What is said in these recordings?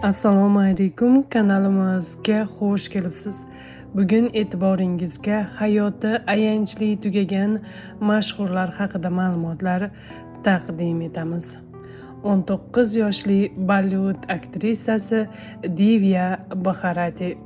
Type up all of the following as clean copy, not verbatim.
Assalomu alaykum, kanalimizga xush kelibsiz. Bugun e'tiboringizga hayoti ayanchli tugagan mashhurlar haqida ma'lumotlar taqdim etamiz. 19 yoshli Bollivud aktrisasi Divya Bharati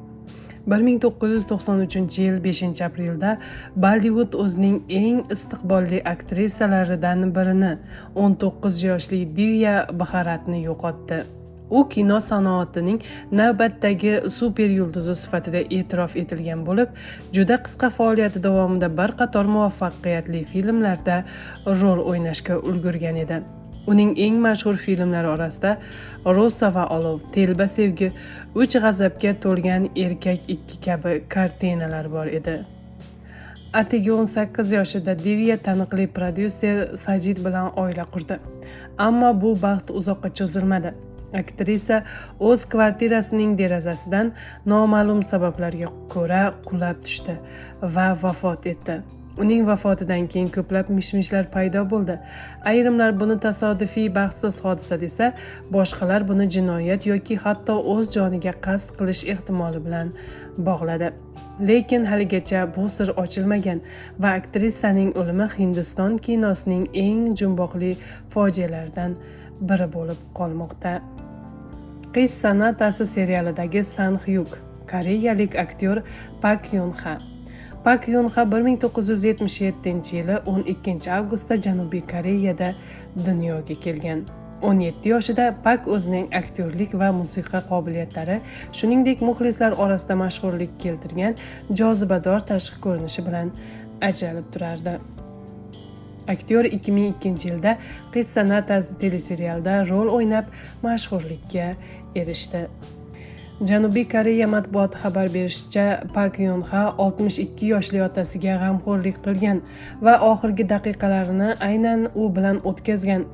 1993-yil 5-aprelda Bollivud o'zining eng istiqbolli aktrisalaridan birini 19 yoshli Divya Bharatini yo'qotdi. U kino sanoatining navbatdagi super yulduzi sifatida e'tirof etilgan bo'lib, juda qisqa faoliyati davomida bir qator muvaffaqiyatli filmlarda rol o'ynashga ulgurgan edi. Uning eng mashhur filmlari orasida Rosa va olov, Telba sevgi, 3 g'azabga to'lgan erkak 2 kabi kartinalar bor edi. Atigi 18 yoshida Divya taniqli prodyuser Sajid bilan oila qurdi. Ammo bu baxt uzoqqa cho'zilmadi. Aktrisa o'z kvartirasining derazasidan noma'lum sabablarga ko'ra qulab tushdi va vafot etdi. Uning vafotidan keyin ko'plab mish-mishlar paydo bo'ldi. Ayrimlar buni tasodifiy baxtsiz hodisa desa, boshqalar buni jinoyat yoki hatto o'z joniga qasd qilish ehtimoli bilan bog'ladi. Lekin haligacha bu sir ochilmagan va aktrisaning o'limi Hindiston kinosining eng jumboqli fojialaridan biri bo'lib qolmoqda. Qiz san'atasi serialidagi San-hyuk, koreyalik aktyor Pak Yun-ha. Pak Yun-ha 1977-yili 12 avgustda Janubiy Koreyada dunyoga kelgan. 17 yoshida Pak o'zining aktyorlik va musiqa qobiliyatlari, shuningdek muxlislar orasida mashhurlik keltirgan jozibador tashqi ko'rinishi bilan ajralib turardi. Aktyor 2002-yilda Qiz san'atasi teleserialida rol o'ynab mashhurlikka erishdi. Janubiy Koreya matbuoti xabar berishicha, Pak Yun-ha 62 yoshli otasiga g'amxo'rlik qilgan va oxirgi daqiqalarini aynan u bilan o'tkazgan.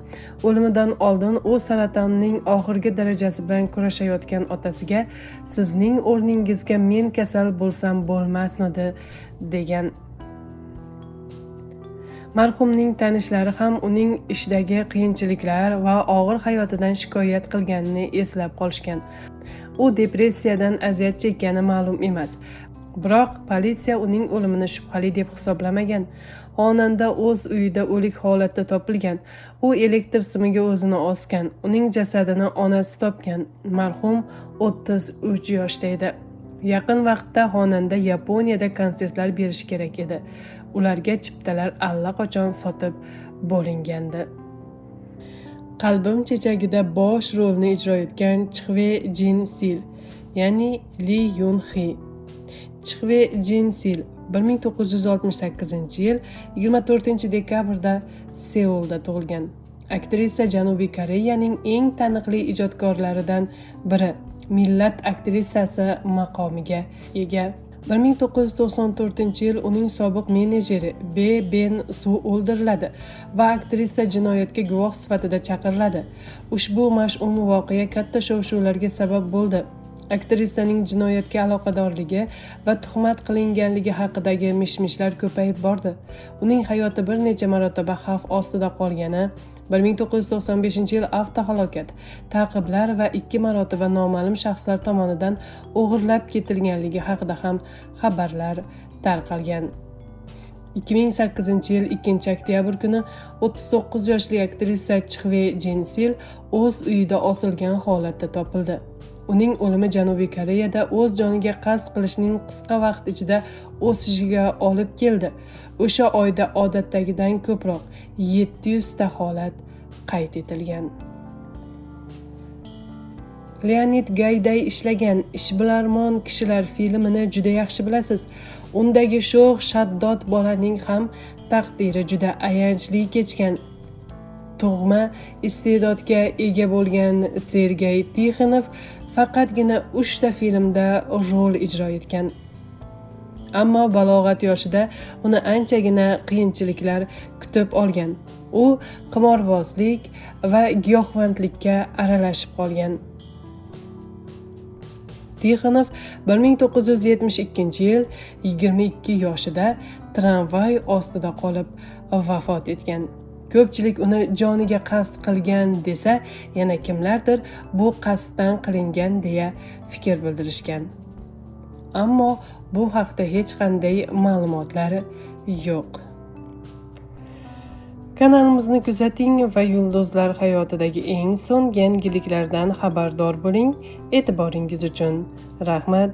O'limidan oldin u saratonning oxirgi darajasi bilan kurashayotgan otasiga "Sizning o'rningizga men kasal bo'lsam bo'lmasmidi?" degan. Marhumning tanishlari ham uning ishdagi qiyinchiliklar va og'ir hayotidan shikoyat qilganini eslab qolishgan. U depressiyadan aziyat chekkani ma'lum emas. Biroq politsiya uning o'limini shubhali deb hisoblamagan. Xonanda o'z uyida o'lik holatda topilgan. U elektr simiga o'zini osgan. Uning jasadini onasi topgan. Marhum 33 yoshda edi. Yaqin vaqtda xonanda Yaponiyada konsertlar berish kerak edi. Ularga chiptalar allaqachon sotib bo'lingandi. Qalbim chechagida bosh rolni ijro etgan Chhve Jin Sil, ya'ni Lee Yun-hee. Chhve Jin Sil 1968-yil 24-dekabrda Seulda tug'ilgan. Aktrisa Janubiy Koreyaning eng taniqli ijodkorlaridan biri, millat aktrisasi maqomiga ega. 1994-yil uning sobiq menejeri Be Ben-su o'ldiriladi va aktrisa jinoyatga guvoh sifatida chaqiriladi. Ushbu mash'um voqea katta shov-shuvlarga sabab bo'ldi. Aktrisaning jinoyatga aloqadorligi va tuhmat qilinganligi haqidagi mish-mishlar ko'payib bordi. Uning hayoti bir necha marotaba xavf ostida qolgani, 1995-yil avtohalokat, ta'qiblar va 2 marotaba noma'lum shaxslar tomonidan o'g'irlab ketilganligi haqida ham xabarlar tarqalgan. 2008-yil 2-oktyabr kuni 39 yoshli aktrisa Chhve Jin Sil o'z uyida osilgan holatda topildi. Uning o'limi Janubiy Koreyada o'z joniga qasd qilishning qisqa vaqt ichida o'sishiga olib keldi. O'sha oyda odatdagidan ko'proq 700 ta holat qayd etilgan. Leonid Gayday ishlagan Ishbilarmon kishilar filmini juda yaxshi bilasiz. Undagi sho'x shaddod bolaning ham taqdiri juda ayanchli kechgan. Tug'ma iste'dodga ega bo'lgan Sergey Tixonov faqatgina 3 ta filmda rol ijro etgan. Ammo balog'at yoshida uni anchagina qiyinchiliklar kutib olgan. U qimorbozlik va giyohvandlikka aralashib qolgan. Tixonov 1972-yil 22 yoshida tramvay ostida qolib vafot etgan. Ko'pchilik uni joniga qasd qilgan desa, yana kimlardir bu qasddan qilingan deya fikr bildirishgan. Ammo bu haqda hech qanday ma'lumotlar yo'q. Kanalimizni kuzating va yulduzlar hayotidagi eng so'nggi yangiliklardan xabardor bo'ling. E'tiboringiz uchun rahmat.